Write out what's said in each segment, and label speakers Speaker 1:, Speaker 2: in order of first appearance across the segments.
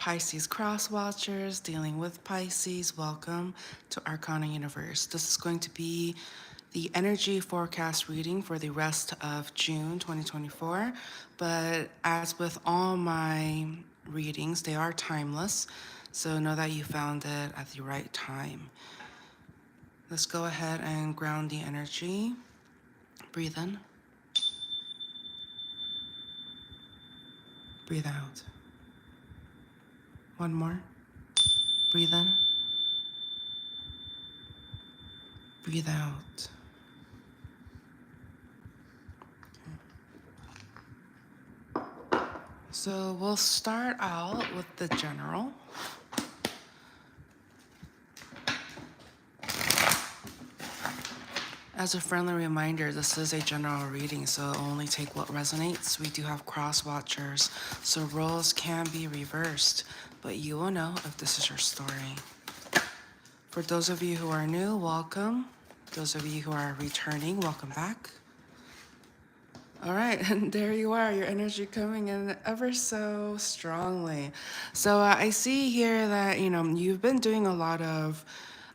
Speaker 1: Pisces cross watchers dealing with Pisces, welcome to ArcanaUniverse. This is going to be the energy forecast reading for the rest of June 2024. But as with all my readings, they are timeless. So know that you found it at the right time. Let's go ahead and ground the energy. Breathe in. Breathe out. One more. Breathe in. Breathe out. So we'll start out with the general. As a friendly reminder, this is a general reading, so only take what resonates. We do have cross watchers, so roles can be reversed, but you will know if this is your story. For those of you who are new, welcome. Those of you who are returning, welcome back. All right, and there you are, your energy coming in ever so strongly. So I see here that, you've been doing a lot of,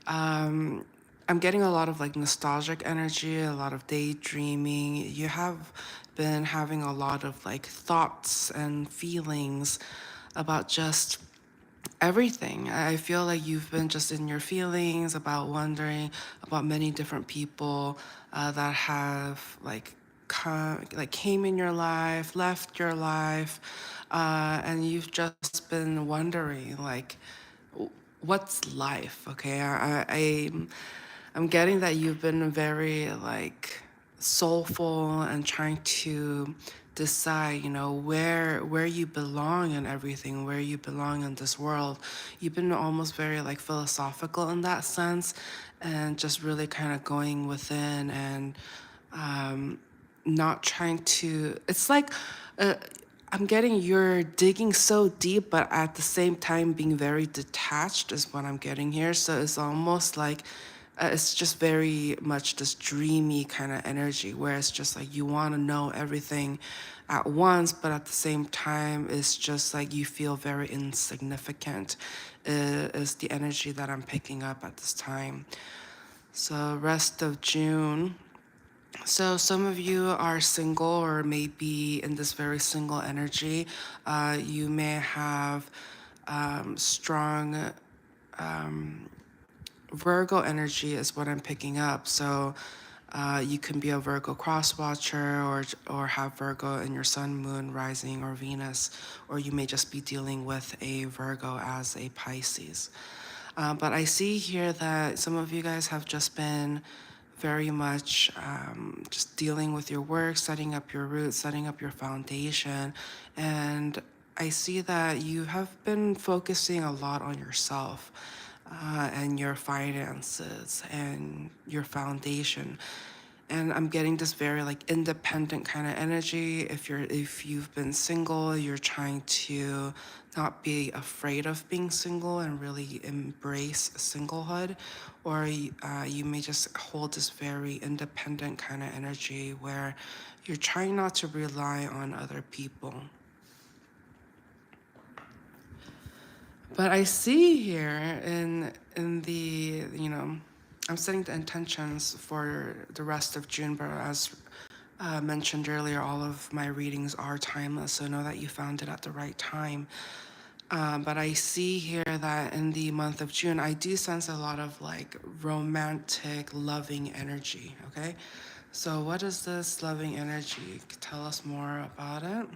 Speaker 1: I'm getting a lot of like nostalgic energy, a lot of daydreaming. You have been having a lot of like thoughts and feelings about just everything. I feel like you've been just in your feelings about wondering about many different people that have came in your life, left your life, and you've just been wondering like, what's life? Okay, I'm getting that you've been very like soulful and trying to decide, where you belong in everything, where you belong in this world. You've been almost very like philosophical in that sense, and just really kind of going within and not trying to. It's like. I'm getting you're digging so deep, but at the same time being very detached is what I'm getting here. So it's almost like it's just very much this dreamy kind of energy where it's just like you want to know everything at once, but at the same time, it's just like you feel very insignificant, is the energy that I'm picking up at this time. So, rest of June. So some of you are single or maybe in this very single energy. You may have strong Virgo energy is what I'm picking up. So you can be a Virgo cross watcher or have Virgo in your sun, moon, rising, or Venus, or you may just be dealing with a Virgo as a Pisces. But I see here that some of you guys have just been very much just dealing with your work, setting up your roots, setting up your foundation. And I see that you have been focusing a lot on yourself and your finances and your foundation. And I'm getting this very like independent kind of energy. If you've been single, you're trying to not be afraid of being single and really embrace singlehood, or you may just hold this very independent kind of energy where you're trying not to rely on other people. But I see here in the, I'm setting the intentions for the rest of June, but as mentioned earlier, all of my readings are timeless, so know that you found it at the right time. But I see here that in the month of June, I do sense a lot of like romantic, loving energy, okay? So what is this loving energy? Tell us more about it.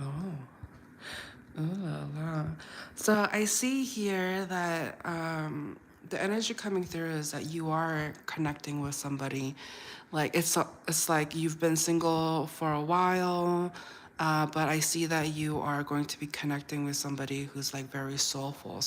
Speaker 1: Oh. Ooh la la. So I see here that the energy coming through is that you are connecting with somebody. Like it's like you've been single for a while, but I see that you are going to be connecting with somebody who's like very soulful.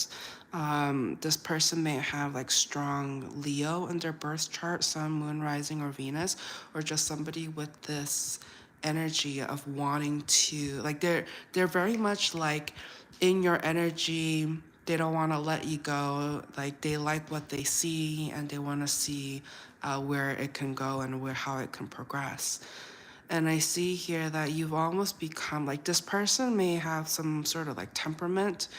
Speaker 1: This person may have like strong Leo in their birth chart, Sun, Moon, Rising, or Venus, or just somebody with this energy of wanting to like they're very much like in your energy. They don't want to let you go. Like they like what they see and they want to see where it can go and how it can progress. And I see here that you've almost become like, this person may have some sort of like temperament.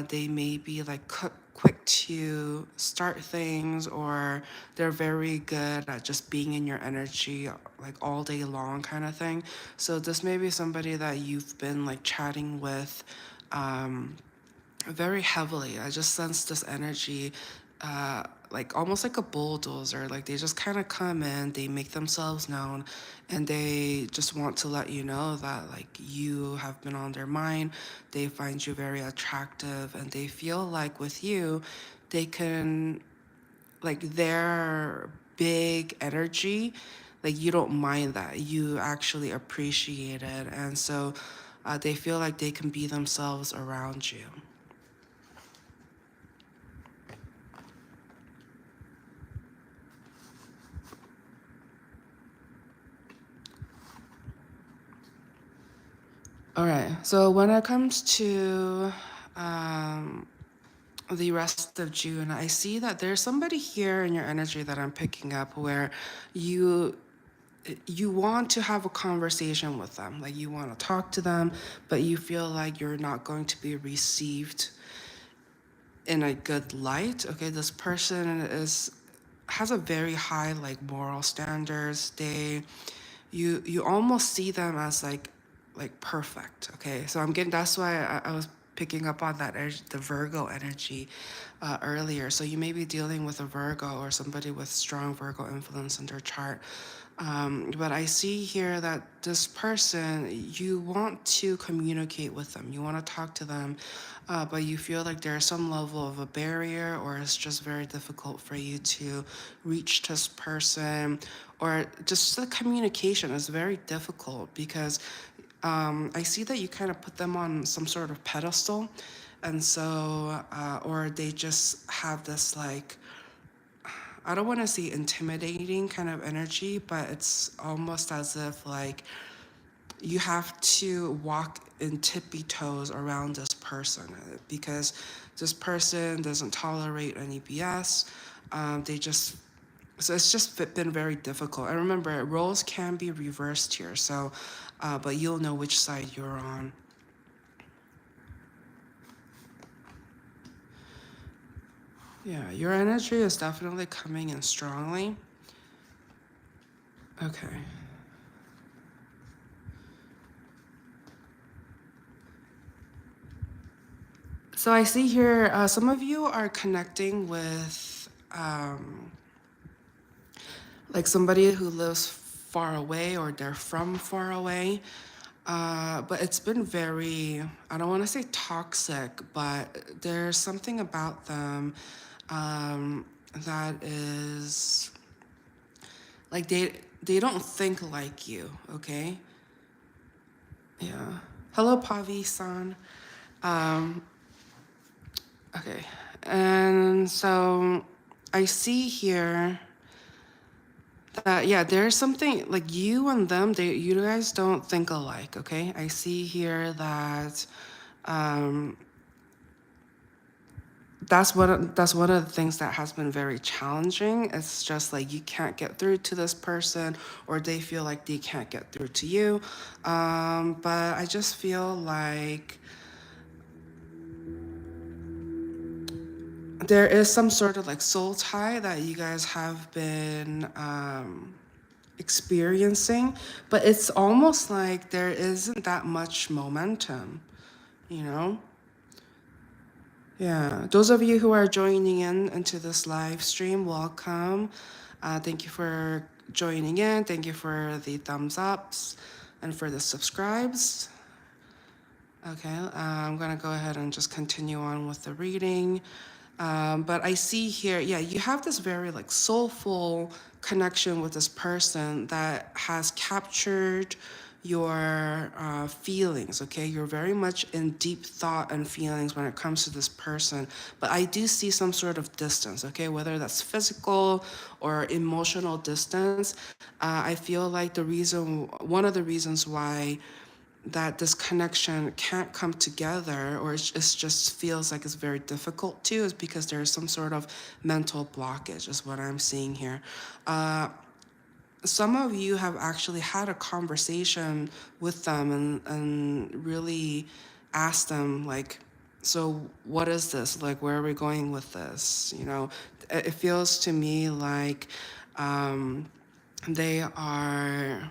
Speaker 1: They may be like quick to start things, or they're very good at just being in your energy like all day long kind of thing. So this may be somebody that you've been like chatting with very heavily. I just sense this energy, like almost like a bulldozer. Like they just kind of come in, they make themselves known, and they just want to let you know that like you have been on their mind. They find you very attractive, and they feel like with you, they can, like their big energy, like you don't mind that. You actually appreciate it, and so they feel like they can be themselves around you. All right. So when it comes to um, the rest of June, I see that there's somebody here in your energy that I'm picking up where you you want to have a conversation with them, like you want to talk to them, but you feel like you're not going to be received in a good light. Okay, this person is has a very high like moral standards. You almost see them as like perfect. Okay, so I'm getting, that's why I was picking up on that the Virgo energy earlier. So you may be dealing with a Virgo or somebody with strong Virgo influence in their chart. But I see here that this person, you want to communicate with them, you want to talk to them, but you feel like there's some level of a barrier, or it's just very difficult for you to reach this person, or just the communication is very difficult because I see that you kind of put them on some sort of pedestal. And so, or they just have this like, I don't want to say intimidating kind of energy, but it's almost as if like you have to walk in tippy toes around this person because this person doesn't tolerate any BS. They just, so it's just been very difficult. And remember, roles can be reversed here, so but you'll know which side you're on. Yeah, your energy is definitely coming in strongly. Okay. So I see here some of you are connecting with like somebody who lives far away, or they're from far away. But it's been very, I don't want to say toxic, but there's something about them that is like they don't think like you, okay? Yeah. Hello, Pavi-san. Um, okay. And so I see here that, yeah, there's something like you and them, you guys don't think alike, okay? I see here that um, that's one of the things that has been very challenging. It's just like you can't get through to this person, or they feel like they can't get through to you. But I just feel like there is some sort of like soul tie that you guys have been experiencing, but it's almost like there isn't that much momentum, you know? Yeah, those of you who are joining in into this live stream, welcome. Thank you for joining in. Thank you for the thumbs ups and for the subscribes. Okay, I'm gonna go ahead and just continue on with the reading. But I see here, yeah, you have this very like soulful connection with this person that has captured your feelings, okay? You're very much in deep thought and feelings when it comes to this person. But I do see some sort of distance, okay? Whether that's physical or emotional distance. I feel like one of the reasons why that this connection can't come together, or it just feels like it's very difficult to, is because there's some sort of mental blockage is what I'm seeing here. some of you have actually had a conversation with them and really asked them, like, so what is this? Like, where are we going with this? You know, it feels to me like they are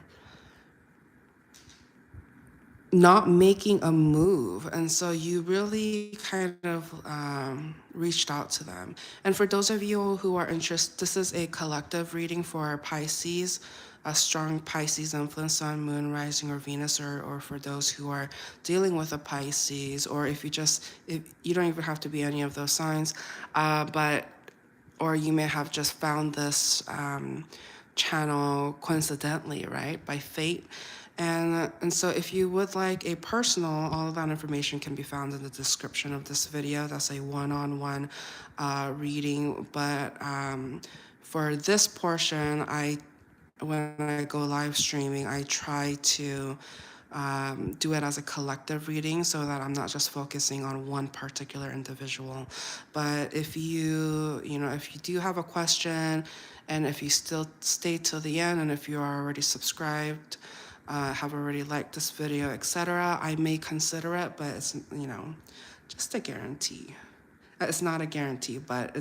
Speaker 1: not making a move. And so you really kind of reached out to them. And for those of you who are interested, this is a collective reading for Pisces, a strong Pisces influence, Sun, Moon, Rising, or Venus, or for those who are dealing with a Pisces, or if you don't even have to be any of those signs, but or you may have just found this channel coincidentally, right, by fate. And so if you would like a personal, all of that information can be found in the description of this video. That's a one-on-one reading. But for this portion, when I go live streaming, I try to do it as a collective reading so that I'm not just focusing on one particular individual. But if if you do have a question, and if you still stay till the end, and if you are already subscribed, have already liked this video, etc., I may consider it, but it's, just a guarantee. It's not a guarantee, but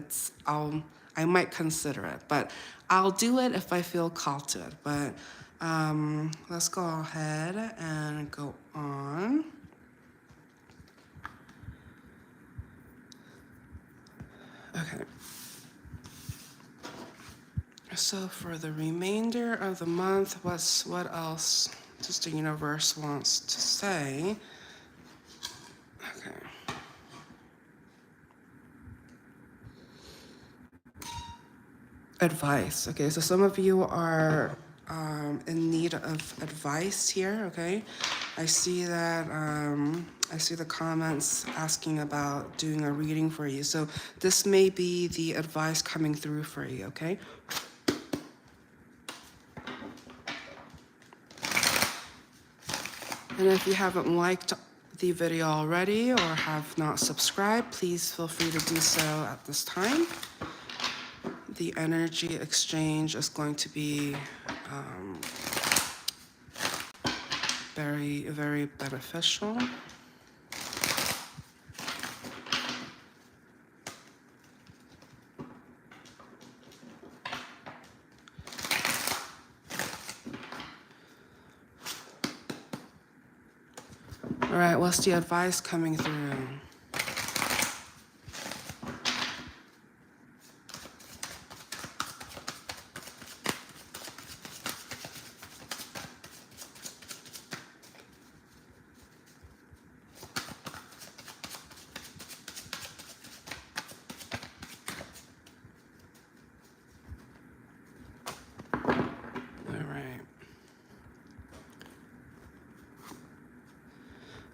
Speaker 1: I might consider it, but I'll do it if I feel called to it. But let's go ahead and go on. Okay. So for the remainder of the month, what else does the universe wants to say? Okay. Advice. Okay, so some of you are in need of advice here. Okay, I see that. I see the comments asking about doing a reading for you. So this may be the advice coming through for you. Okay. And if you haven't liked the video already or have not subscribed, please feel free to do so at this time. The energy exchange is going to be very, very beneficial. All right, what's the advice coming through?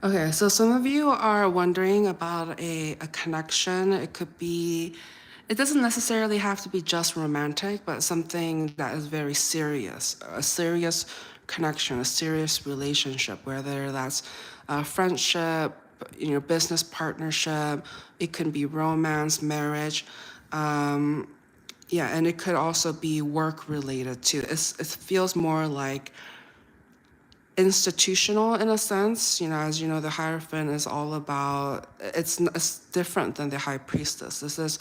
Speaker 1: Okay, so some of you are wondering about a connection. It could be, it doesn't necessarily have to be just romantic, but something that is very serious, a serious connection, a serious relationship, whether that's a friendship, business partnership, it can be romance, marriage. Yeah, and it could also be work related too. It feels more like institutional in a sense. As you know, the Hierophant is all about, it's different than the High Priestess. This is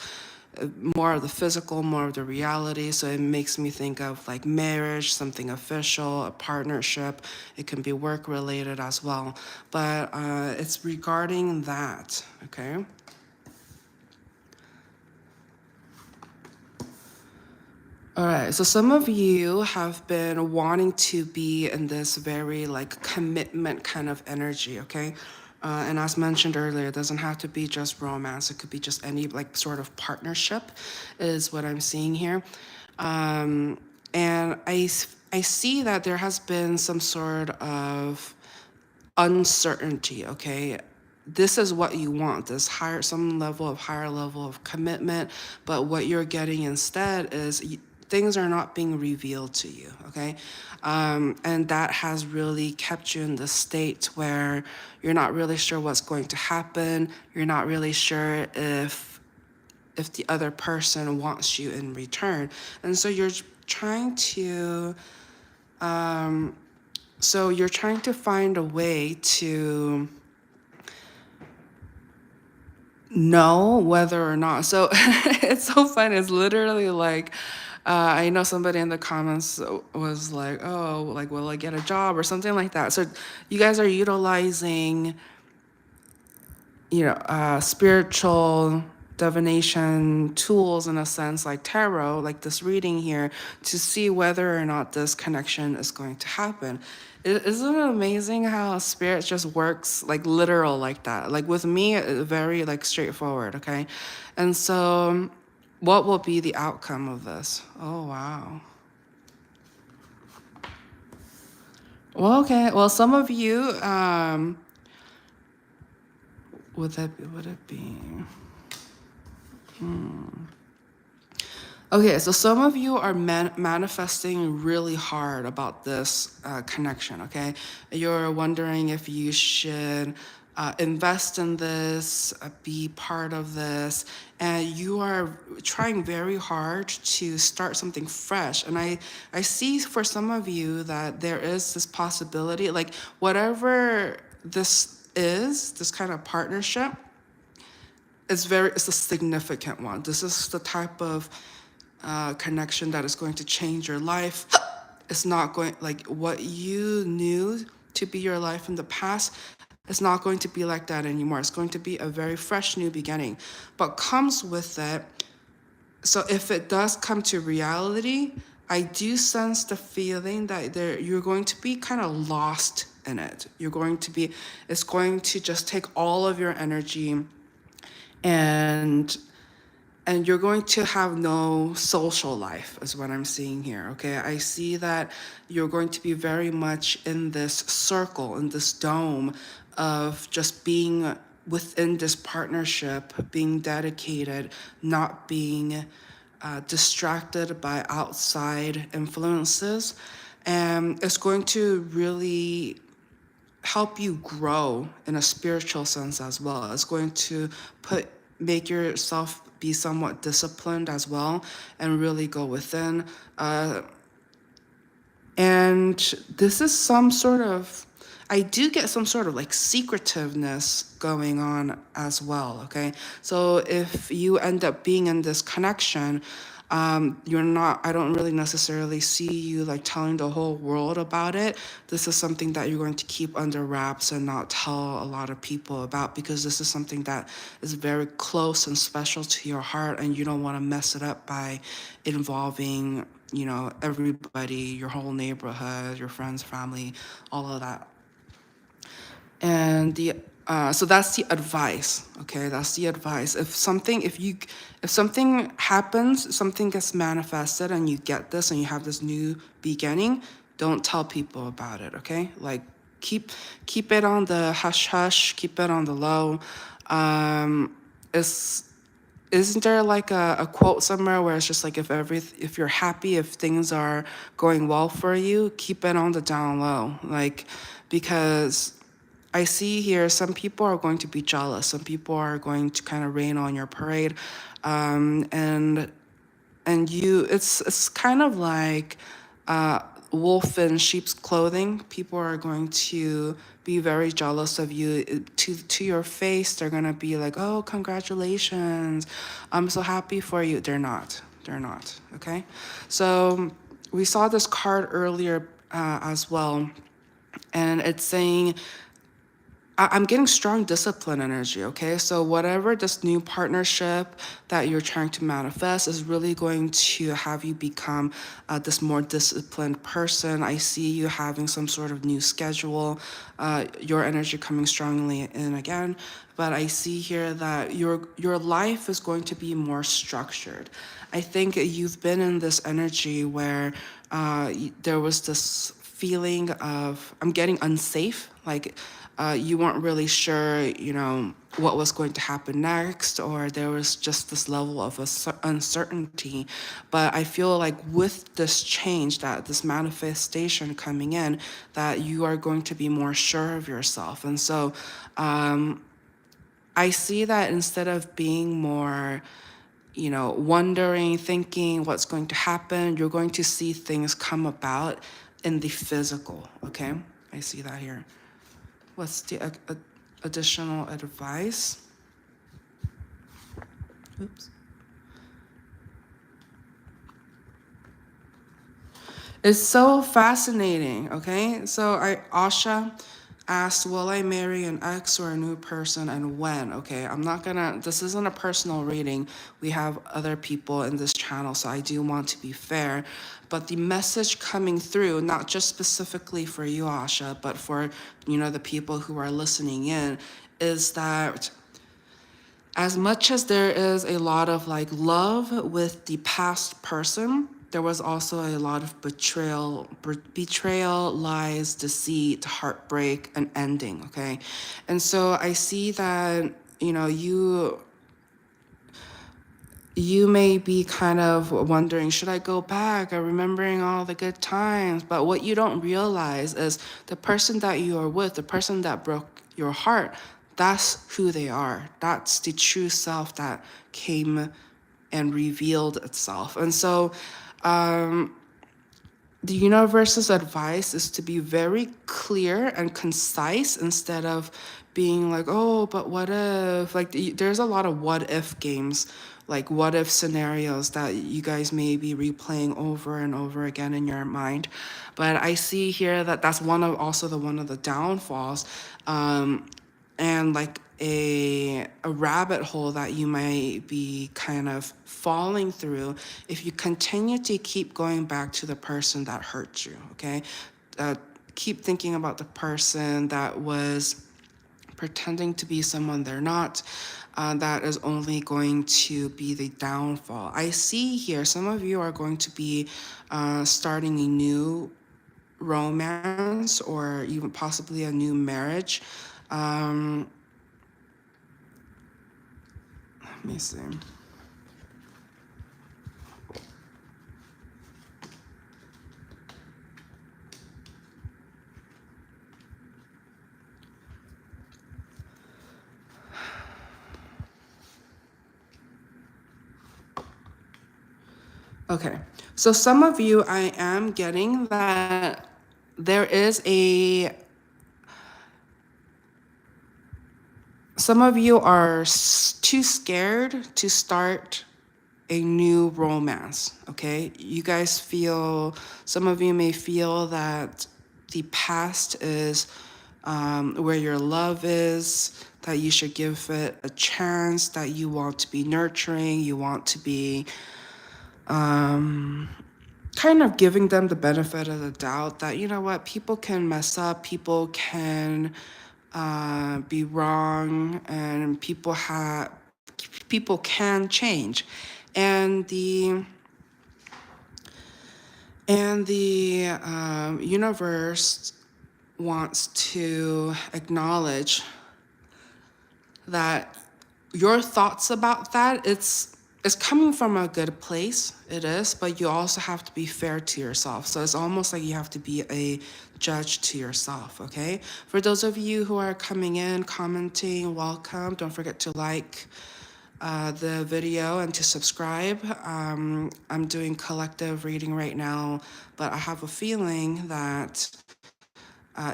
Speaker 1: more of the physical, more of the reality. So it makes me think of like marriage, something official, a partnership. It can be work related as well, but it's regarding that. Okay. All right, so some of you have been wanting to be in this very like commitment kind of energy, okay? And as mentioned earlier, it doesn't have to be just romance. It could be just any like sort of partnership is what I'm seeing here. And I see that there has been some sort of uncertainty, okay? This is what you want, this higher level of commitment, but what you're getting instead is things are not being revealed to you, okay? And that has really kept you in the state where you're not really sure what's going to happen. You're not really sure if the other person wants you in return. And so you're trying to So you're trying to find a way to know whether or not. So it's so fun. It's literally like, I know somebody in the comments was like, oh, like, will I get a job or something like that. So you guys are utilizing, spiritual divination tools in a sense, like tarot, like this reading here, to see whether or not this connection is going to happen. Isn't it amazing how spirit just works like literal like that? Like with me, very like straightforward, okay? And so what will be the outcome of this? Oh, wow. Well, okay. Well, some of you, would it be? Okay, so some of you are manifesting really hard about this connection, okay? You're wondering if you should invest in this, be part of this, and you are trying very hard to start something fresh. And I see for some of you that there is this possibility, like whatever this is, this kind of partnership, it's a significant one. This is the type of connection that is going to change your life. It's not going, like what you knew to be your life in the past, it's not going to be like that anymore. It's going to be a very fresh new beginning. But comes with it, so if it does come to reality, I do sense the feeling that you're going to be kind of lost in it. It's going to just take all of your energy, and you're going to have no social life is what I'm seeing here. Okay, I see that you're going to be very much in this circle, in this dome of just being within this partnership, being dedicated, not being distracted by outside influences. And it's going to really help you grow in a spiritual sense as well. It's going to make yourself be somewhat disciplined as well and really go within. And this is I do get some sort of like secretiveness going on as well, okay? So if you end up being in this connection, I don't really necessarily see you like telling the whole world about it. This is something that you're going to keep under wraps and not tell a lot of people about, because this is something that is very close and special to your heart, and you don't want to mess it up by involving, everybody, your whole neighborhood, your friends, family, all of that. And so that's the advice. Okay, that's the advice. If something happens, something gets manifested, and you get this, and you have this new beginning, don't tell people about it. Okay, like keep it on the hush hush, keep it on the low. Isn't there like a quote somewhere where it's just like, if you're happy, if things are going well for you, keep it on the down low, like, because I see here some people are going to be jealous. Some people are going to kind of rain on your parade, and it's kind of like wolf in sheep's clothing. People are going to be very jealous of you to your face. They're gonna be like, "Oh, congratulations! I'm so happy for you." They're not. They're not. Okay, so we saw this card earlier as well, and it's saying, I'm getting strong discipline energy, okay? So whatever this new partnership that you're trying to manifest is really going to have you become this more disciplined person. I see you having some sort of new schedule, your energy coming strongly in again. But I see here that your life is going to be more structured. I think you've been in this energy where there was this feeling of, I'm getting unsafe, like you weren't really sure, what was going to happen next, or there was just this level of uncertainty. But I feel like with this change, that this manifestation coming in, that you are going to be more sure of yourself. And so I see that instead of being more, wondering, thinking what's going to happen, you're going to see things come about in the physical, okay? I see that here. What's the additional advice? Oops. It's so fascinating, okay? So Asha asked, will I marry an ex or a new person and when? Okay, I'm not gonna, this isn't a personal reading. We have other people in this channel, so I do want to be fair. But the message coming through, not just specifically for you, Asha, but for, the people who are listening in, is that as much as there is a lot of like love with the past person, there was also a lot of betrayal, lies, deceit, heartbreak, and ending, okay? And so I see that, you may be kind of wondering, should I go back or remembering all the good times? But what you don't realize is the person that you are with, the person that broke your heart, that's who they are. That's the true self that came and revealed itself. And so the universe's advice is to be very clear and concise instead of being like, oh, but what if? Like, there's a lot of what if games, like what if scenarios that you guys may be replaying over and over again in your mind. But I see here that that's one of the downfalls. And like a rabbit hole that you might be kind of falling through if you continue to keep going back to the person that hurt you, okay? Keep thinking about the person that was pretending to be someone they're not. That is only going to be the downfall. I see here some of you are going to be starting a new romance or even possibly a new marriage. Let me see. Okay, so some of you, I am getting that there is some of you are too scared to start a new romance, okay? You guys feel, some of you may feel that the past is where your love is, that you should give it a chance, that you want to be nurturing, you want to be kind of giving them the benefit of the doubt that, you know what, people can mess up, people can be wrong, and people can change. And the universe wants to acknowledge that your thoughts about that, it's coming from a good place, it is, but you also have to be fair to yourself. So it's almost like you have to be a judge to yourself, okay? For those of you who are coming in, commenting, welcome. Don't forget to like the video and to subscribe. I'm doing collective reading right now, but I have a feeling that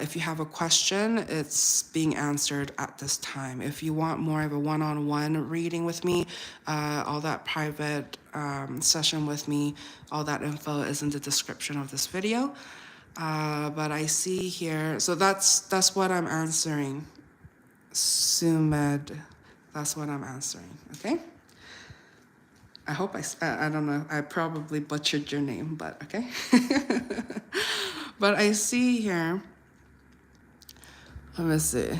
Speaker 1: if you have a question, it's being answered at this time. If you want more of a one-on-one reading with me, all that private session with me, all that info is in the description of this video. But I see here, so that's what I'm answering. Sumed, that's what I'm answering, okay? I hope I don't know, I probably butchered your name, but okay. But I see here, let me see.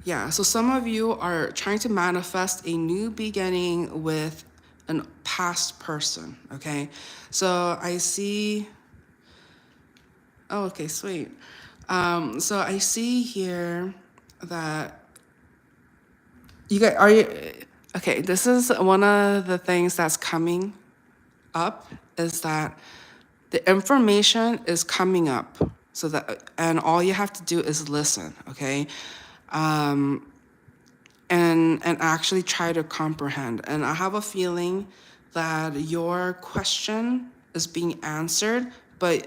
Speaker 1: Yeah, so some of you are trying to manifest a new beginning with a past person, okay? So I see, oh, okay, sweet. So I see here that you guys, okay, this is one of the things that's coming up is that the information is coming up. So that, and all you have to do is listen, okay? And actually try to comprehend. And I have a feeling that your question is being answered, but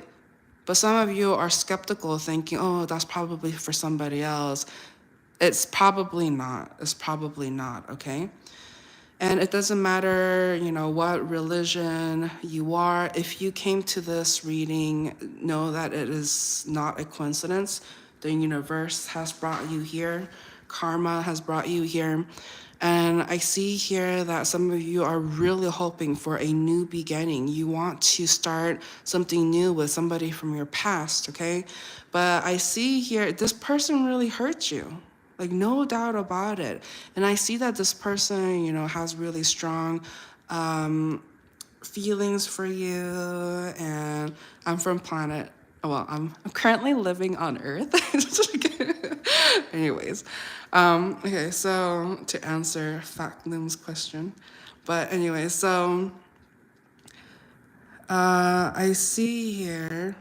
Speaker 1: But some of you are skeptical, thinking, oh, that's probably for somebody else. It's probably not. It's probably not, okay? And it doesn't matter, what religion you are. If you came to this reading, know that it is not a coincidence. The universe has brought you here. Karma has brought you here. And I see here that some of you are really hoping for a new beginning. You want to start something new with somebody from your past, okay? But I see here, this person really hurt you. Like, no doubt about it. And I see that this person, has really strong feelings for you. And I'm from I'm currently living on Earth. Anyways, okay, so to answer Fact Loom's question. But anyway, so I see here.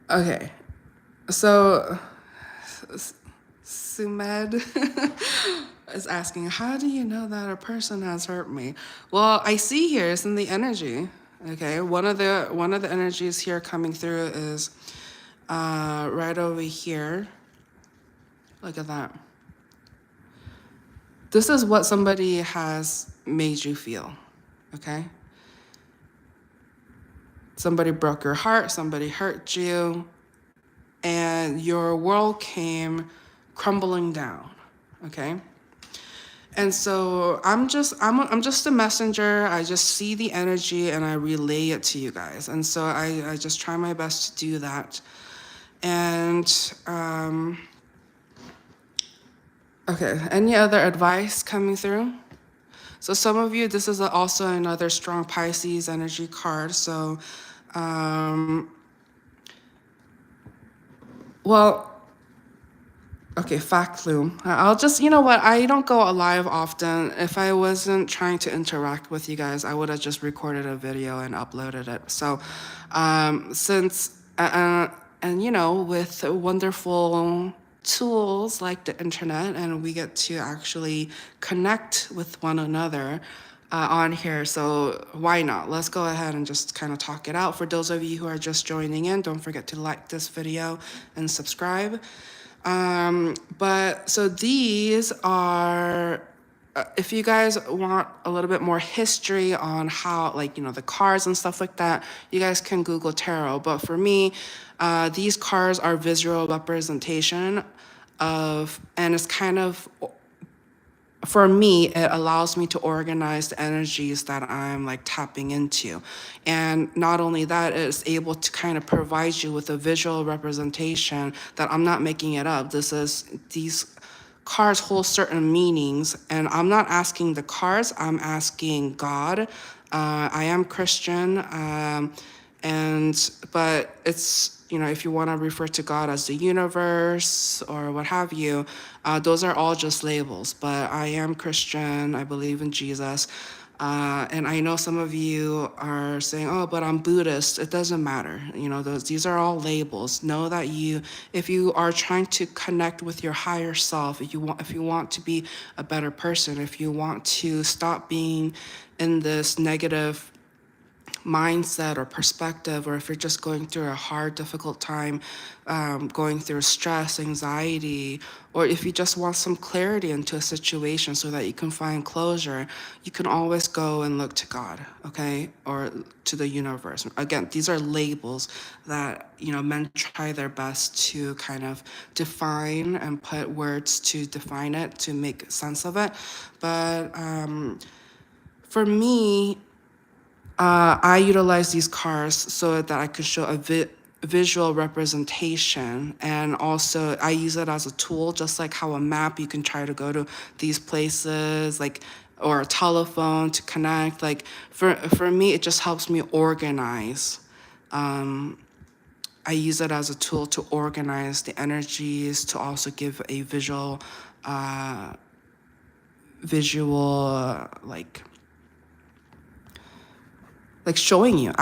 Speaker 1: Okay, so Sumed is asking, how do you know that a person has hurt me? Well, I see here it's in the energy. Okay, one of the energies here coming through is right over here. Look at that. This is what somebody has made you feel. Okay. Somebody broke your heart. Somebody hurt you, and your world came crumbling down. Okay. And so I'm just a messenger. I just see the energy and I relay it to you guys. And so I just try my best to do that. And okay, any other advice coming through? So some of you, this is also another strong Pisces energy card. So, well, okay, Fact Loom. I'll just, you know what? I don't go live often. If I wasn't trying to interact with you guys, I would have just recorded a video and uploaded it. So, with wonderful tools like the internet, and we get to actually connect with one another on here. So why not? Let's go ahead and just kind of talk it out. For those of you who are just joining in, don't forget to like this video and subscribe. But so these are, if you guys want a little bit more history on how, the cards and stuff like that, you guys can Google tarot. But for me, these cards are visual representation of, and it's kind of, for me, it allows me to organize the energies that I'm tapping into. And not only that, it's able to kind of provide you with a visual representation that I'm not making it up. These cards hold certain meanings, and I'm not asking the cards, I'm asking God. I am Christian, but it's, if you want to refer to God as the universe or what have you, those are all just labels. But I am Christian. I believe in Jesus. And I know some of you are saying, oh, but I'm Buddhist. It doesn't matter. These are all labels. Know that if you are trying to connect with your higher self, if you want to be a better person, if you want to stop being in this negative mindset or perspective, or if you're just going through a hard, difficult time, going through stress, anxiety, or if you just want some clarity into a situation so that you can find closure, you can always go and look to God, okay? Or to the universe. Again, these are labels that, men try their best to kind of define and put words to define it, to make sense of it. But for me, I utilize these cards so that I could show a visual representation, and also I use it as a tool, just like how a map, you can try to go to these places, or a telephone to connect. For me, it just helps me organize. I use it as a tool to organize the energies, to also give a visual,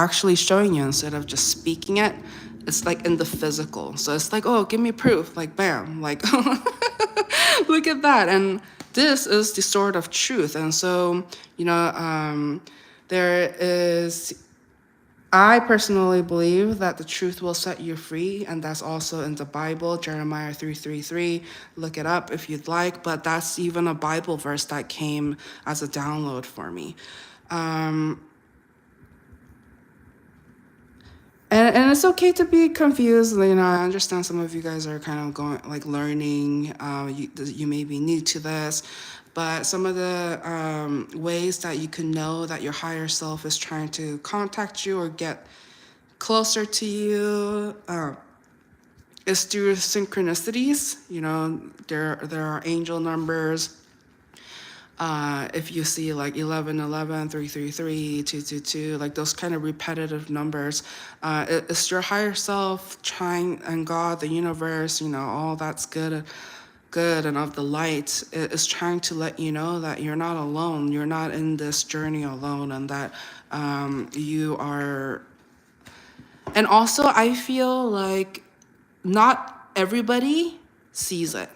Speaker 1: actually showing you instead of just speaking it. It's in the physical. So it's oh, give me proof, bam, look at that. And this is the sword of truth. And so, there is I personally believe that the truth will set you free, and that's also in the Bible, Jeremiah 3:33. Look it up if you'd like, but that's even a Bible verse that came as a download for me. And it's okay to be confused. You know, I understand some of you guys are kind of going, like, learning. You may be new to this, but some of the ways that you can know that your higher self is trying to contact you or get closer to you is through synchronicities. You know, there are angel numbers. If you see like 1111, 333, 222, like those kind of repetitive numbers, it's your higher self trying, and God, the universe, you know, all that's good and of the light is trying to let you know that you're not alone. You're not in this journey alone, and that you are. And also, I feel like not everybody sees it.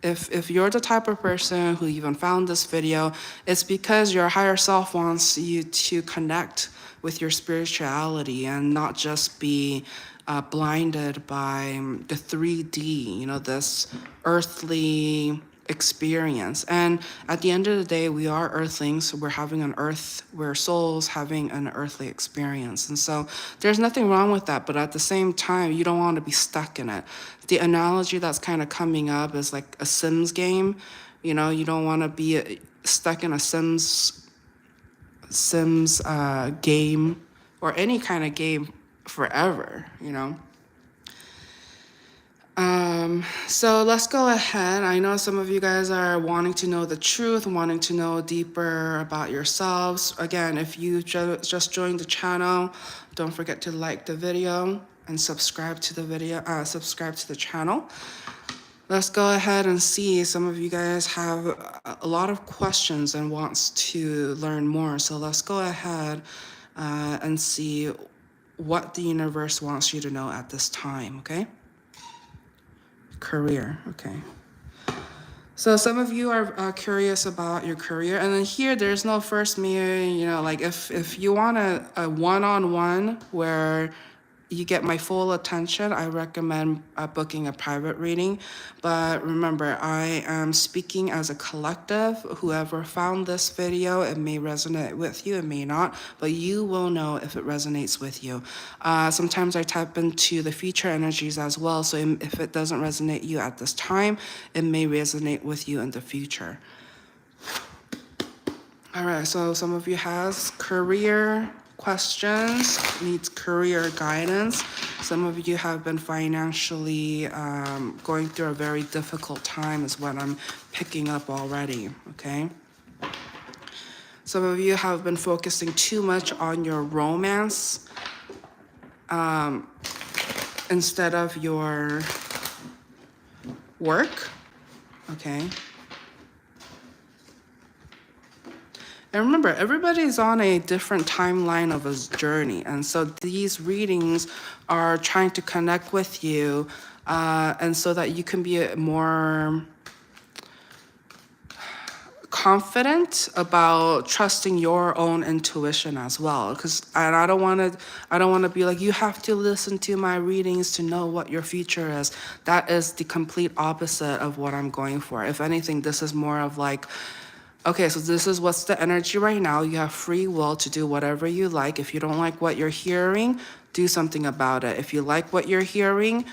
Speaker 1: If you're the type of person who even found this video, it's because your higher self wants you to connect with your spirituality and not just be blinded by the 3D, you know, this earthly experience. And at the end of the day, we are earthlings. So we're souls having an earthly experience. And so there's nothing wrong with that. But at the same time, you don't want to be stuck in it. The analogy that's kind of coming up is like a Sims game. You know, you don't want to be stuck in a Sims game or any kind of game forever, you know. So let's go ahead. I know some of you guys are wanting to know the truth, wanting to know deeper about yourselves. Again, if you just joined the channel, don't forget to like the video and subscribe to the channel. Let's go ahead and see. Some of you guys have a lot of questions and wants to learn more. So let's go ahead and see what the universe wants you to know at this time, okay? Career, okay. So some of you are curious about your career, and then here there's no first meeting, you know, like if you want a one-on-one where you get my full attention, I recommend booking a private reading. But remember, I am speaking as a collective. Whoever found this video, it may resonate with you, it may not, but you will know if it resonates with you. Sometimes I tap into the future energies as well, so if it doesn't resonate you at this time, it may resonate with you in the future. All right, so some of you has career questions, needs career guidance. Some of you have been financially going through a very difficult time is what I'm picking up already, okay? Some of you have been focusing too much on your romance instead of your work, okay? And remember, everybody's on a different timeline of a journey. And so these readings are trying to connect with you and so that you can be more confident about trusting your own intuition as well. And I don't want to be like, you have to listen to my readings to know what your future is. That is the complete opposite of what I'm going for. If anything, this is more of like, okay, so this is what's the energy right now. You have free will to do whatever you like. If you don't like what you're hearing, do something about it. If you like what you're hearing,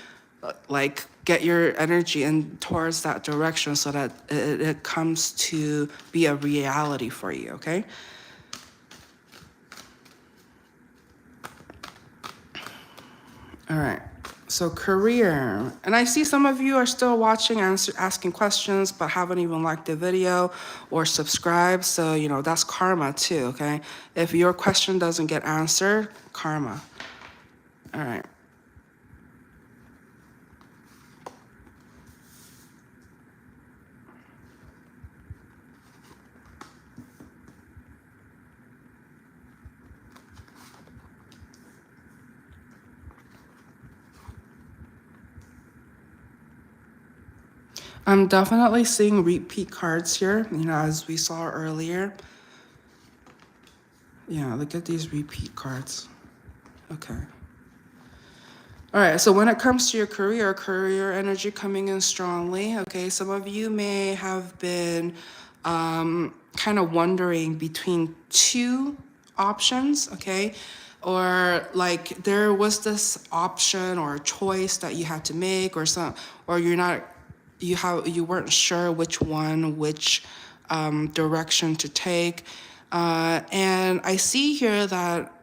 Speaker 1: like, get your energy in towards that direction so that it comes to be a reality for you, okay? All right. So career, and I see some of you are still watching, asking questions, but haven't even liked the video or subscribed. So, you know, that's karma too, okay? If your question doesn't get answered, karma. All right. I'm definitely seeing repeat cards here, you know, as we saw earlier. Yeah, look at these repeat cards. Okay. All right, so when it comes to your career energy coming in strongly, okay, some of you may have been kind of wondering between two options, okay? Or like there was this option or choice that you had to make or or you weren't sure which direction to take. And I see here that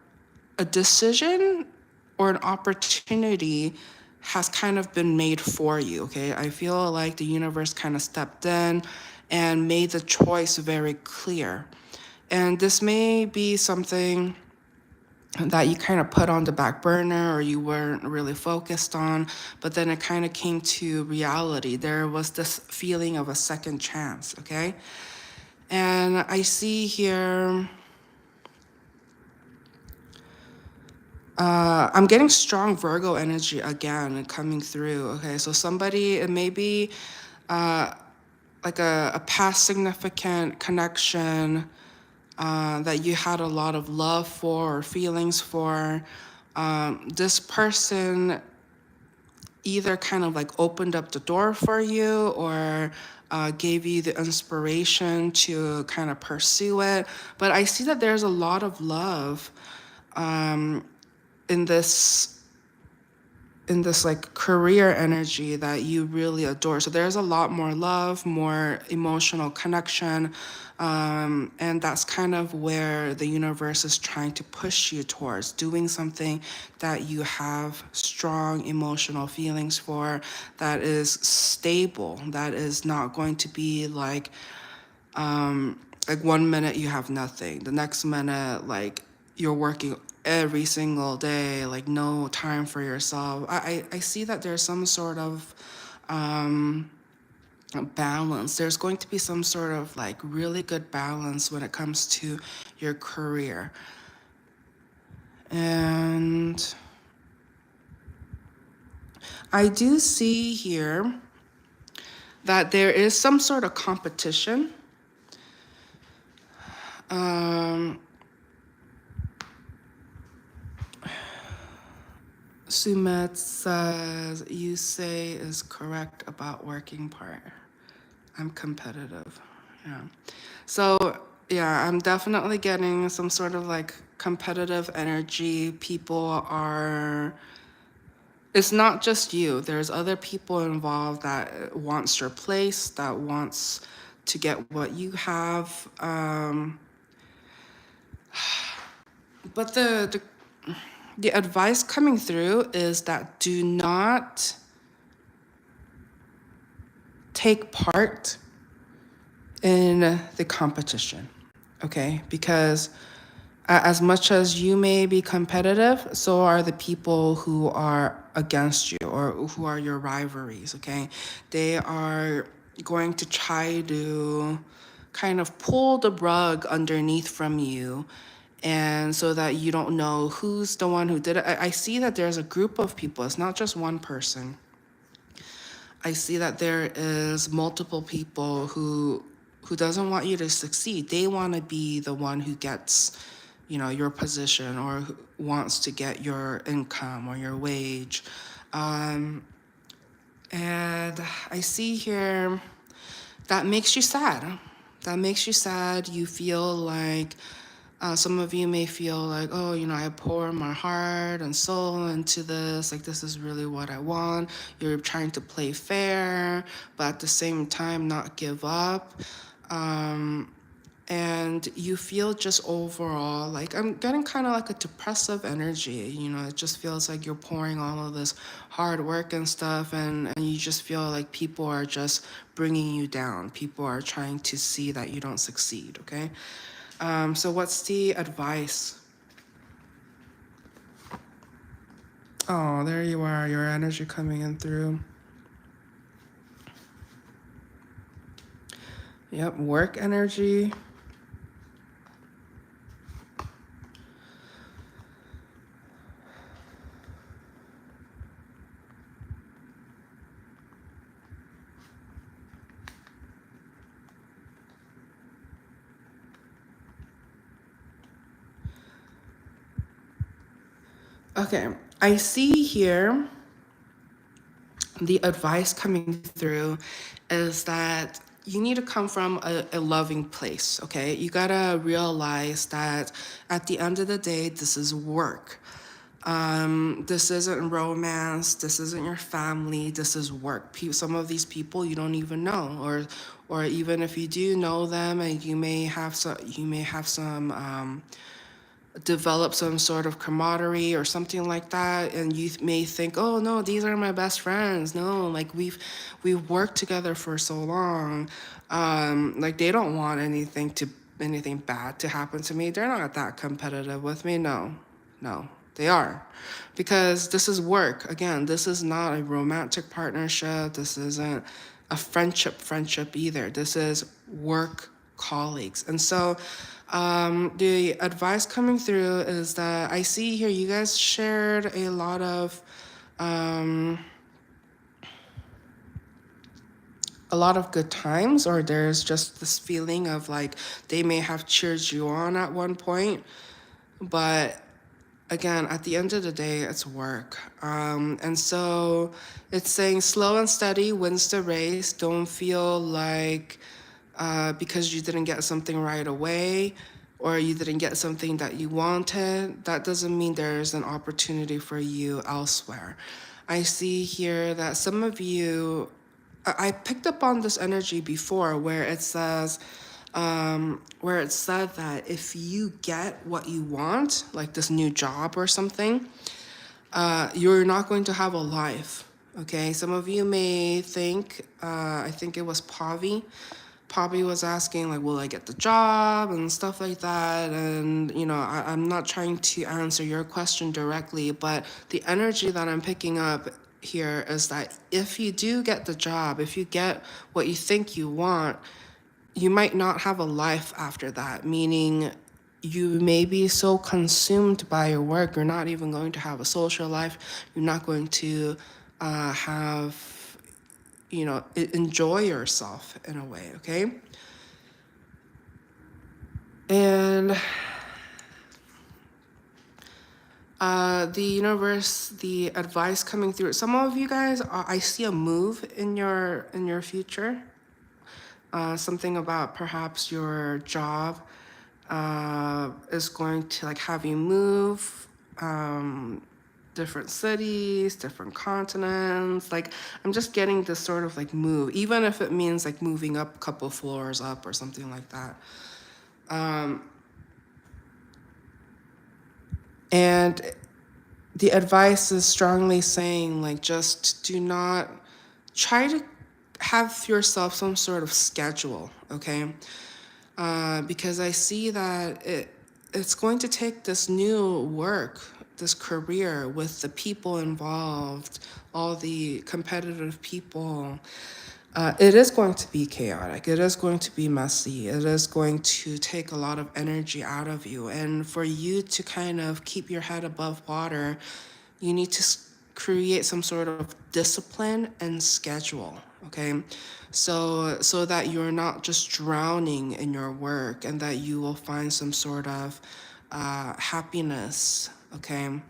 Speaker 1: a decision or an opportunity has kind of been made for you, okay? I feel like the universe kind of stepped in and made the choice very clear. And this may be something that you kind of put on the back burner or you weren't really focused on, but then it kind of came to reality. There was this feeling of a second chance, okay? And I see here, I'm getting strong Virgo energy again coming through. Okay, so somebody, it may be like a past significant connection that you had a lot of love for or feelings for. This person either kind of like opened up the door for you or gave you the inspiration to kind of pursue it. But I see that there's a lot of love in this like career energy that you really adore. So there's a lot more love, more emotional connection. And that's kind of where the universe is trying to push you towards doing something that you have strong emotional feelings for, that is stable, that is not going to be like 1 minute you have nothing, the next minute like you're working every single day, like no time for yourself. I see that there's some sort of balance. There's going to be some sort of like really good balance when it comes to your career. And I do see here that there is some sort of competition. Sumet says, you say is correct about working part. I'm competitive. Yeah. So, yeah, I'm definitely getting some sort of like competitive energy. People are, it's not just you. There's other people involved that wants your place, that wants to get what you have. But the advice coming through is that do not take part in the competition, okay? Because as much as you may be competitive, so are the people who are against you or who are your rivalries, okay? They are going to try to kind of pull the rug underneath from you, and so that you don't know who's the one who did it. I see that there's a group of people, it's not just one person. I see that there is multiple people who doesn't want you to succeed. They want to be the one who gets, your position or who wants to get your income or your wage. And I see here that makes you sad. That makes you sad. You feel like some of you may feel like, oh, I pour my heart and soul into this. Like, this is really what I want. You're trying to play fair, but at the same time, not give up. And you feel just overall like I'm getting kind of like a depressive energy. It just feels like you're pouring all of this hard work and stuff, and you just feel like people are just bringing you down. People are trying to see that you don't succeed, okay? So what's the advice? Oh, there you are, your energy coming in through. Yep, work energy. Okay, I see here the advice coming through is that you need to come from a loving place, okay? You gotta realize that at the end of the day, this is work. This isn't romance. This isn't your family. This is work. Some of these people you don't even know, or even if you do know them, and you may have some develop some sort of camaraderie or something like that, and you may think, oh no, these are my best friends. No, like we've worked together for so long. Like they don't want anything bad to happen to me. They're not that competitive with me. No, they are, because this is work. Again, this is not a romantic partnership. This isn't a friendship either. This is work colleagues. And so the advice coming through is that I see here you guys shared a lot of good times, or there's just this feeling of like they may have cheered you on at one point, but again, at the end of the day, it's work. And so it's saying slow and steady wins the race. Don't feel like because you didn't get something right away, or you didn't get something that you wanted, that doesn't mean there's an opportunity for you elsewhere. I see here that some of you, I picked up on this energy before where it says, where it said that if you get what you want, like this new job or something, you're not going to have a life. Okay, some of you may think, I think it was Pavi. Pavi was asking, like, will I get the job and stuff like that? And, I'm not trying to answer your question directly, but the energy that I'm picking up here is that if you do get the job, if you get what you think you want, you might not have a life after that, meaning you may be so consumed by your work, you're not even going to have a social life. You're not going to enjoy yourself in a way, okay? And the universe, the advice coming through. Some of you guys, I see a move in your future. Something about perhaps your job is going to like have you move different cities, different continents. Like I'm just getting this sort of like move, even if it means like moving up a couple floors up or something like that. And the advice is strongly saying like just do not try to have yourself some sort of schedule, okay? Because I see that it's going to take this new work, this career with the people involved, all the competitive people. It is going to be chaotic. It is going to be messy. It is going to take a lot of energy out of you. And for you to kind of keep your head above water, you need to create some sort of discipline and schedule, okay? So that you're not just drowning in your work, and that you will find some sort of happiness, okay?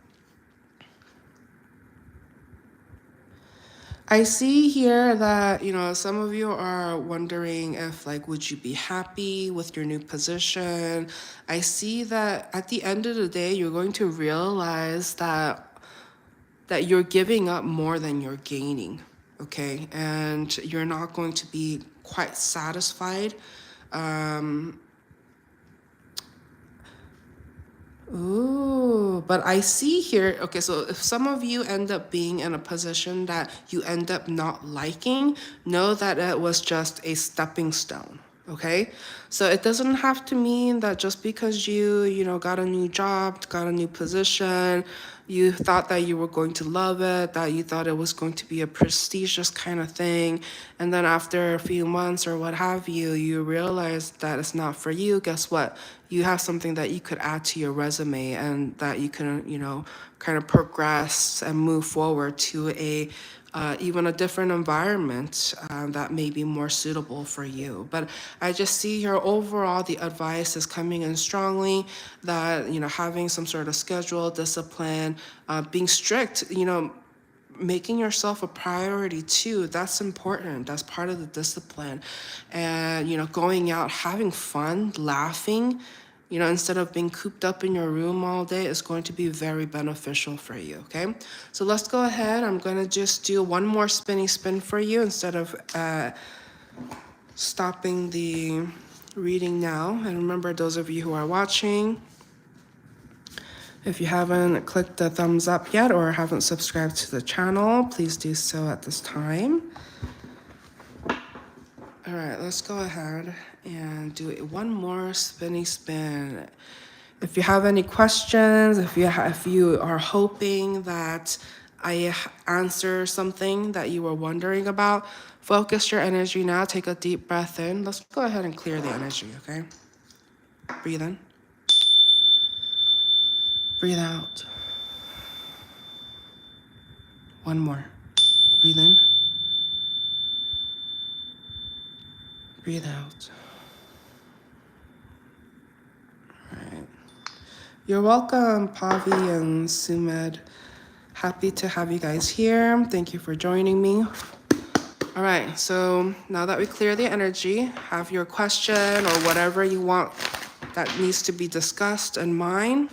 Speaker 1: I see here that, some of you are wondering if, like, would you be happy with your new position? I see that at the end of the day, you're going to realize that you're giving up more than you're gaining, okay? And you're not going to be quite satisfied. Ooh, but I see here, okay, so if some of you end up being in a position that you end up not liking, know that it was just a stepping stone, okay? So it doesn't have to mean that just because you got a new job, got a new position, you thought that you were going to love it, that you thought it was going to be a prestigious kind of thing, and then after a few months or what have you, you realize that it's not for you. Guess what? You have something that you could add to your resume, and that you can, kind of progress and move forward to even a different environment that may be more suitable for you. But I just see here overall the advice is coming in strongly that, having some sort of schedule, discipline, being strict, making yourself a priority too, that's important. That's part of the discipline. And, going out, having fun, laughing, instead of being cooped up in your room all day is going to be very beneficial for you, okay? So let's go ahead. I'm going to just do one more spinny spin for you instead of stopping the reading now. And remember, those of you who are watching, if you haven't clicked the thumbs up yet or haven't subscribed to the channel, please do so at this time. All right, let's go ahead and do one more spinny spin. If you have any questions, if you are hoping that I answer something that you were wondering about, focus your energy now. Take a deep breath in. Let's go ahead and clear the energy, okay? Breathe in. Breathe out. One more. Breathe in. Breathe out. All right. You're welcome, Pavi and Sumed. Happy to have you guys here. Thank you for joining me. All right, so now that we clear the energy, have your question or whatever you want that needs to be discussed in mind.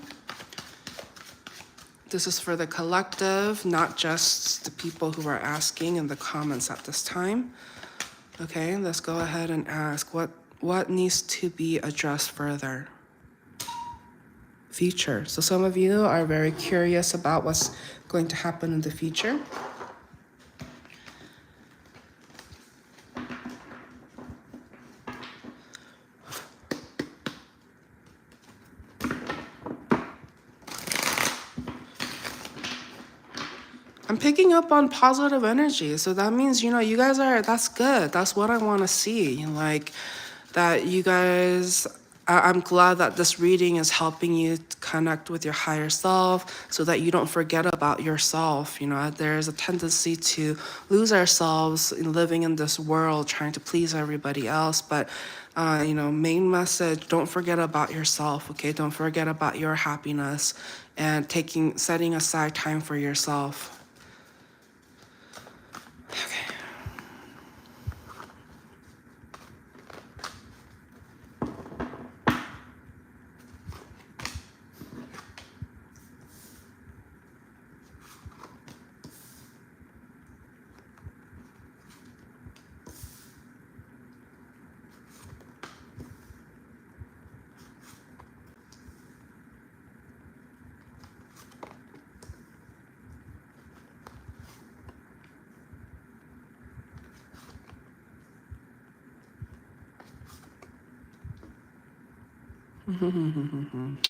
Speaker 1: This is for the collective, not just the people who are asking in the comments at this time. Okay, let's go ahead and ask what needs to be addressed further. Future. So some of you are very curious about what's going to happen in the future. I'm picking up on positive energy. So that means, you guys that's good. That's what I want to see. Like that you guys, I'm glad that this reading is helping you connect with your higher self so that you don't forget about yourself. There's a tendency to lose ourselves in living in this world, trying to please everybody else. But, main message, don't forget about yourself, okay? Don't forget about your happiness and setting aside time for yourself. Okay.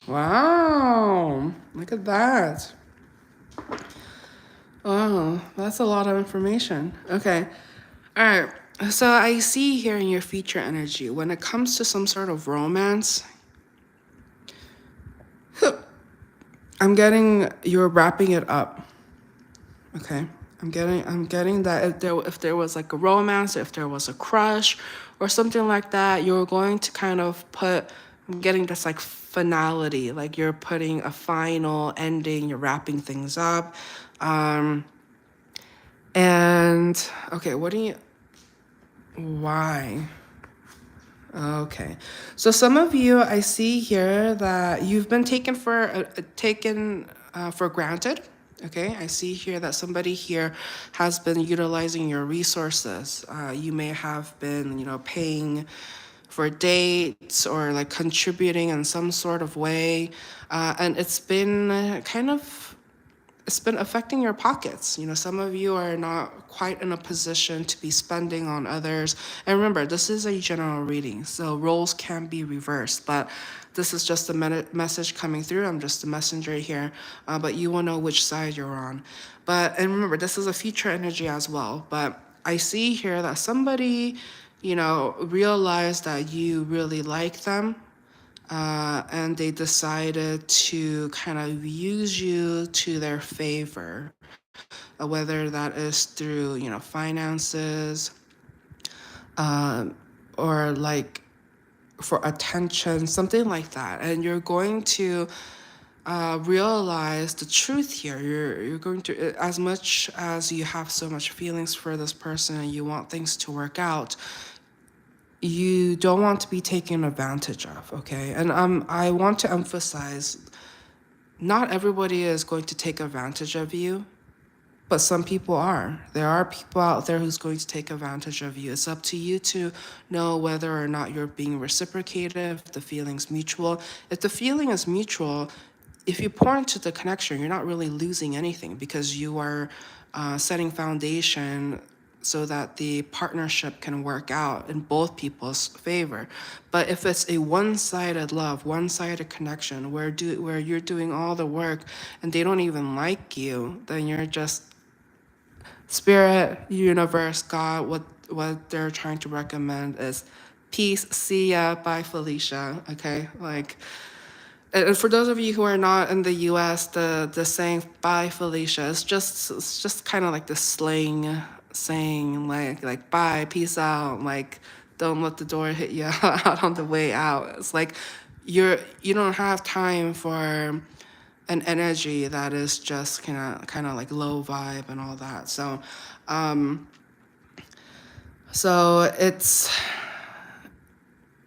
Speaker 1: Wow, look at that. Oh, that's a lot of information. Okay. All right. So I see here in your future energy, when it comes to some sort of romance, I'm getting you're wrapping it up. Okay. I'm getting that if there was like a romance, if there was a crush or something like that, you're going to kind of I'm getting this like finality, like you're putting a final ending, you're wrapping things up. And okay, why? Okay, so some of you, I see here that you've been taken for granted. Okay, I see here that somebody here has been utilizing your resources. You may have been, paying for dates or like contributing in some sort of way, and it's been affecting your pockets. Some of you are not quite in a position to be spending on others. And remember, this is a general reading, so roles can be reversed, but this is just a message coming through. I'm just a messenger here, but you will know which side you're on. And remember, this is a future energy as well, but I see here that somebody, realized that you really like them, and they decided to kind of use you to their favor. whether that is through, finances, or like for attention, something like that. And you're going to realize the truth here. You're going to, as much as you have so much feelings for this person and you want things to work out, you don't want to be taken advantage of, okay? And I want to emphasize, not everybody is going to take advantage of you, but some people are. There are people out there who's going to take advantage of you. It's up to you to know whether or not you're being reciprocated, if the feeling's mutual. If the feeling is mutual, if you pour into the connection, you're not really losing anything, because you are setting foundation so that the partnership can work out in both people's favor. But if it's a one-sided love, one-sided connection, where you're doing all the work and they don't even like you, then you're just spirit, universe, God. What they're trying to recommend is peace, see ya, bye Felicia. Okay, like. And for those of you who are not in the U.S., the saying "bye Felicia" is just kind of like the slang saying, like bye, peace out, like don't let the door hit you out on the way out. It's like you don't have time for an energy that is just kind of like low vibe and all that. So it's.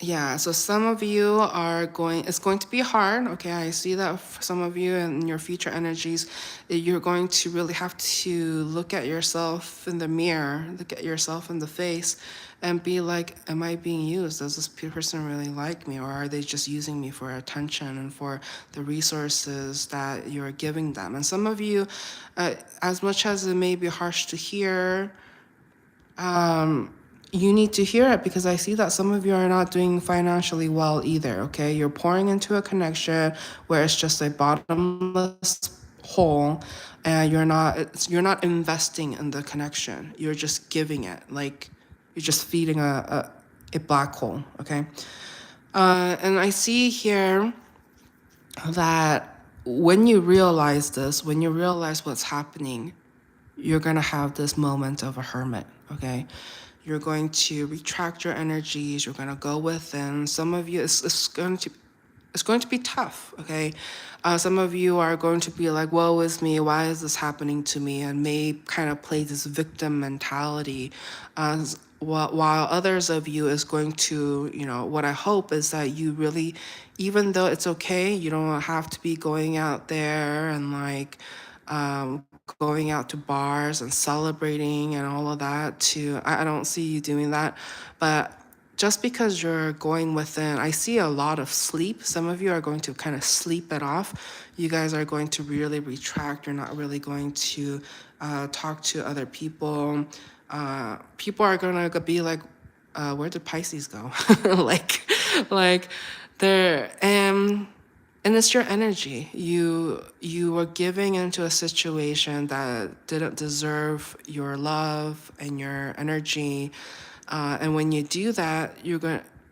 Speaker 1: Yeah, so some of you it's going to be hard. Okay, I see that for some of you and your future energies, you're going to really have to look at yourself in the mirror, look at yourself in the face, and be like, am I being used? Does this person really like me? Or are they just using me for attention and for the resources that you're giving them? And some of you, as much as it may be harsh to hear, you need to hear it, because I see that some of you are not doing financially well either, okay? You're pouring into a connection where it's just a bottomless hole, and you're not investing in the connection. You're just giving it, like you're just feeding a black hole, okay? And I see here that when you realize this, when you realize what's happening, you're gonna have this moment of a hermit, okay? You're going to retract your energies. You're gonna go within. Some of you, it's going to be tough, okay? Some of you are going to be like, woe is me, why is this happening to me? And may kind of play this victim mentality. While others of you is going to, what I hope is that you really, even though it's okay, you don't have to be going out there and like, going out to bars and celebrating and all of that. I don't see you doing that, but just because you're going within, I see a lot of sleep. Some of you are going to kind of sleep it off. You guys are going to really retract. You're not really going to talk to other people. People are going to be like, where did Pisces go? like they're, and it's your energy. You were giving into a situation that didn't deserve your love and your energy. And when you do that,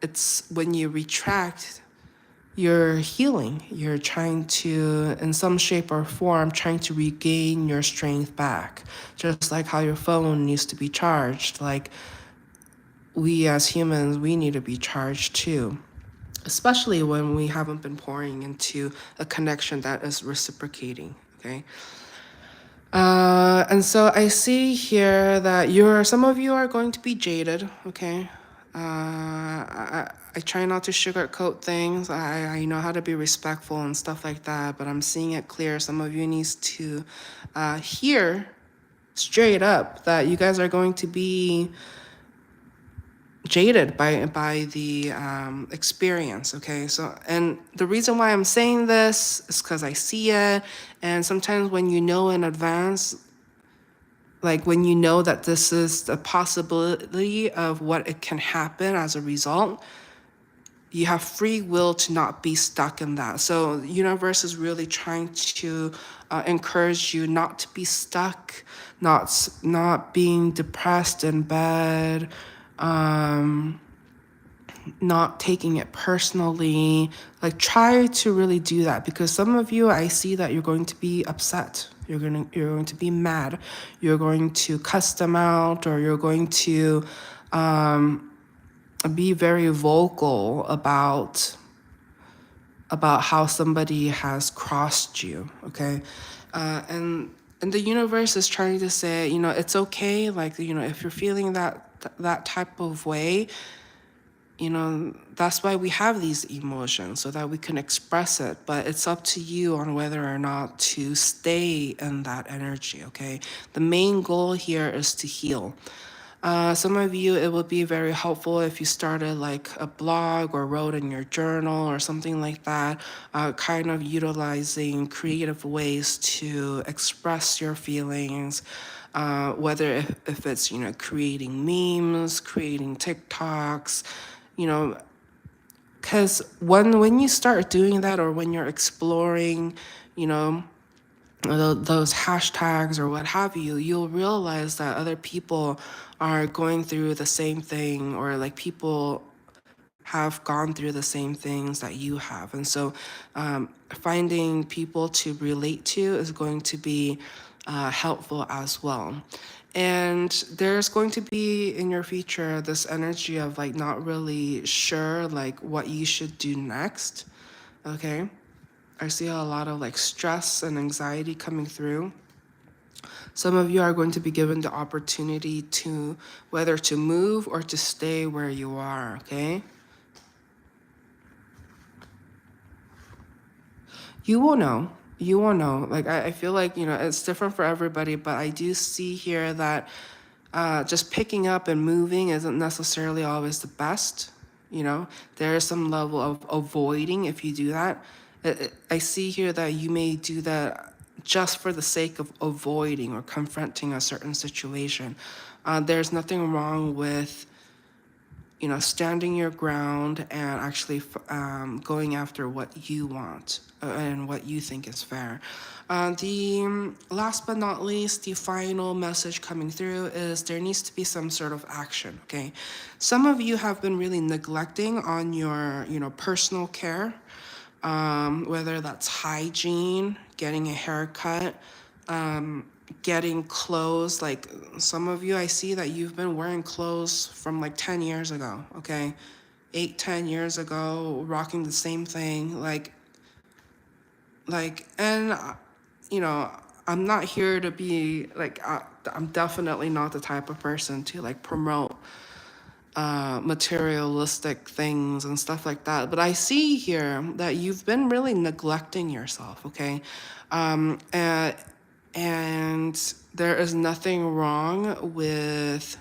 Speaker 1: it's when you retract, you're healing. You're trying to, in some shape or form, trying to regain your strength back. Just like how your phone needs to be charged. Like we as humans, we need to be charged too. Especially when we haven't been pouring into a connection that is reciprocating, okay? And so I see here that some of you are going to be jaded, okay? I try not to sugarcoat things. I know how to be respectful and stuff like that, but I'm seeing it clear. Some of you needs to hear straight up that you guys are going to be jaded by the experience, okay? So, and the reason why I'm saying this is because I see it, and sometimes when you know in advance, like when you know that this is the possibility of what it can happen as a result, you have free will to not be stuck in that. So the universe is really trying to encourage you not to be stuck, not being depressed in bed, not taking it personally. Like, try to really do that, because some of you, I see that you're going to be upset. You're going to be mad. You're going to cuss them out, or you're going to be very vocal about how somebody has crossed you, okay? And the universe is trying to say, it's okay. Like, if you're feeling that type of way, that's why we have these emotions, so that we can express it. But it's up to you on whether or not to stay in that energy, okay? The main goal here is to heal. Some of you, it would be very helpful if you started like a blog or wrote in your journal or something like that, kind of utilizing creative ways to express your feelings, whether if it's, creating memes, creating TikToks, because when you start doing that, or when you're exploring, you know, those hashtags or what have you, you'll realize that other people are going through the same thing, or like people have gone through the same things that you have. And so finding people to relate to is going to be helpful as well. And there's going to be in your future this energy of like not really sure like what you should do next. Okay. I see a lot of like stress and anxiety coming through. Some of you are going to be given the opportunity to whether to move or to stay where you are, okay? You will know. You will know. Like, I feel like, it's different for everybody, but I do see here that just picking up and moving isn't necessarily always the best. There is some level of avoiding if you do that. I see here that you may do that just for the sake of avoiding or confronting a certain situation. There's nothing wrong with standing your ground and actually going after what you want and what you think is fair. The last but not least, the final message coming through is there needs to be some sort of action, okay? Some of you have been really neglecting on your, personal care, whether that's hygiene, getting a haircut, getting clothes. Like some of you, I see that you've been wearing clothes from like 10 years ago, okay? 8, 10 years ago, rocking the same thing. And I'm not here to be like, I'm definitely not the type of person to like promote materialistic things and stuff like that. But I see here that you've been really neglecting yourself, okay? And there is nothing wrong with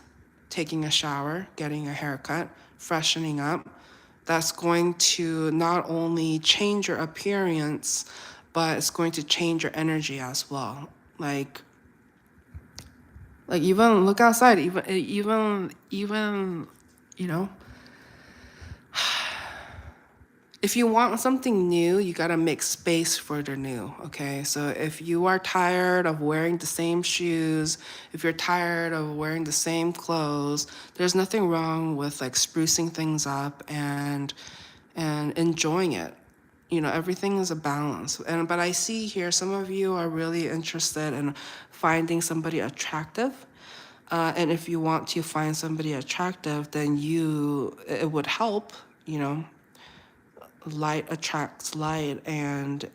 Speaker 1: taking a shower, getting a haircut, freshening up. That's going to not only change your appearance, but it's going to change your energy as well. Like even look outside, even if you want something new, you gotta make space for the new, okay? So if you are tired of wearing the same shoes, if you're tired of wearing the same clothes, there's nothing wrong with like sprucing things up and enjoying it. Everything is a balance. But I see here some of you are really interested in finding somebody attractive. And if you want to find somebody attractive, then it would help, light attracts light. And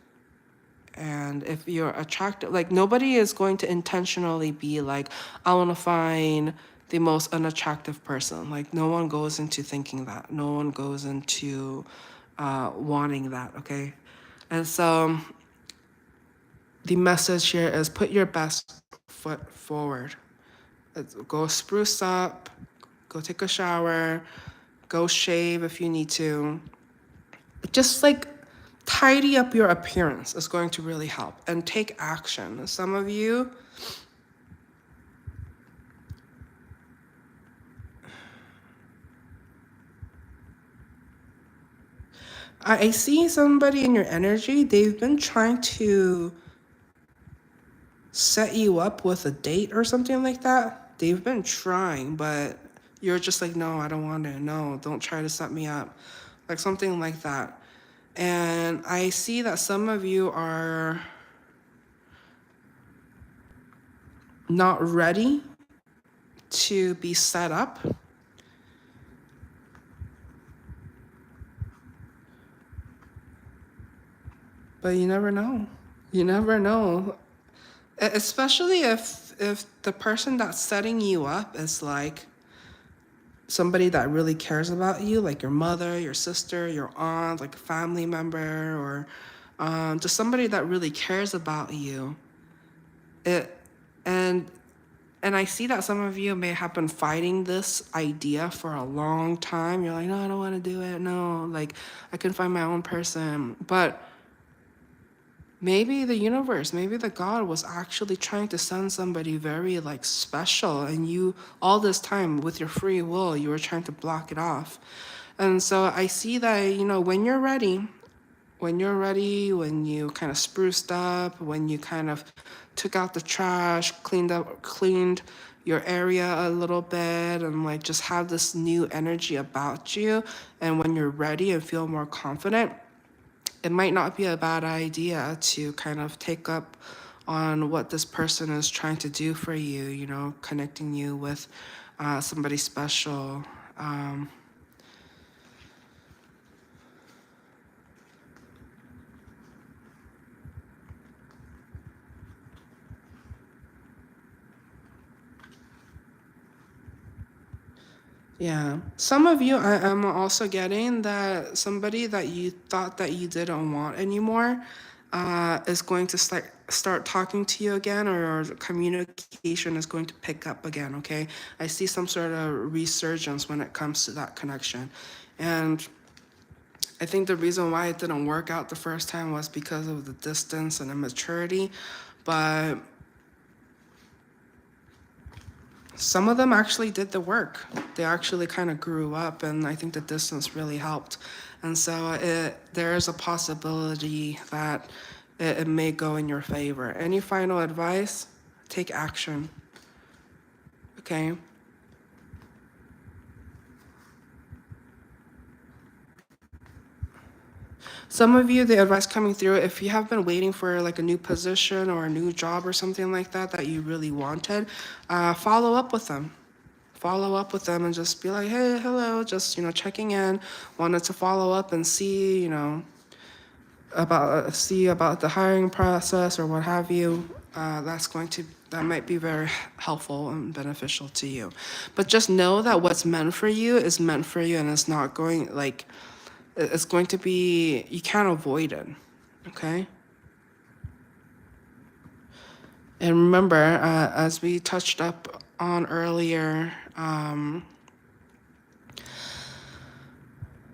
Speaker 1: if you're attractive, like nobody is going to intentionally be like, I want to find the most unattractive person. Like no one goes into thinking that. No one goes into wanting that, okay? And so the message here is put your best foot forward. Go spruce up, go take a shower, go shave if you need to. Just like tidy up your appearance is going to really help, and take action. Some of you, I see somebody in your energy, they've been trying to set you up with a date or something like that. They've been trying, but You're just like, no, I don't want to. No, don't try to set me up. Like something like that. And I see that some of you are not ready to be set up. But you never know. You never know. Especially if the person that's setting you up is like somebody that really cares about you, like your mother, your sister, your aunt, like a family member, or just somebody that really cares about you. It and and I see that some of you may have been fighting this idea for a long time. You're like, no, I don't want to do it. No, like I can find my own person. But maybe the universe, maybe the God was actually trying to send somebody very like special, and you all this time with your free will, you were trying to block it off. And so I see that, when you're ready, when you kind of spruced up, when you kind of took out the trash, cleaned your area a little bit, and like just have this new energy about you, and when you're ready and feel more confident, it might not be a bad idea to kind of take up on what this person is trying to do for you, connecting you with somebody special. Yeah. Some of you, I am also getting that somebody that you thought that you didn't want anymore is going to start talking to you again, or communication is going to pick up again, okay? I see some sort of resurgence when it comes to that connection. And I think the reason why it didn't work out the first time was because of the distance and immaturity. But some of them actually did the work. They actually kind of grew up, and I think the distance really helped. And so there is a possibility that it may go in your favor. Any final advice? Take action. Okay? Some of you, the advice coming through, if you have been waiting for like a new position or a new job or something like that that you really wanted, follow up with them. Follow up with them and just be like, hey, hello, just, checking in. Wanted to follow up and see, about the hiring process or what have you. That might be very helpful and beneficial to you. But just know that what's meant for you is meant for you, and it's not going like it's going to be, you can't avoid it. Okay? And remember, as we touched up on earlier,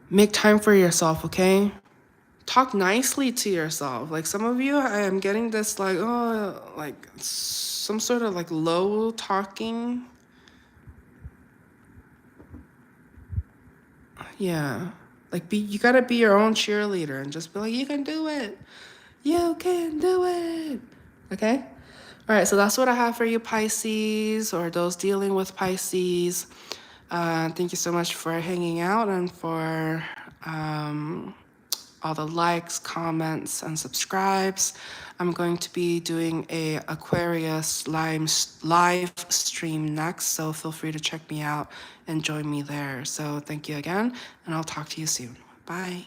Speaker 1: make time for yourself, okay? Talk nicely to yourself. Like some of you, I am getting this like, oh, like some sort of like low talking. Yeah. Like you gotta be your own cheerleader and just be like, you can do it. You can do it. Okay? All right, so that's what I have for you, Pisces, or those dealing with Pisces. Thank you so much for hanging out and for all the likes, comments, and subscribes. I'm going to be doing a Aquarius live stream next, so feel free to check me out and join me there. So thank you again, and I'll talk to you soon. Bye.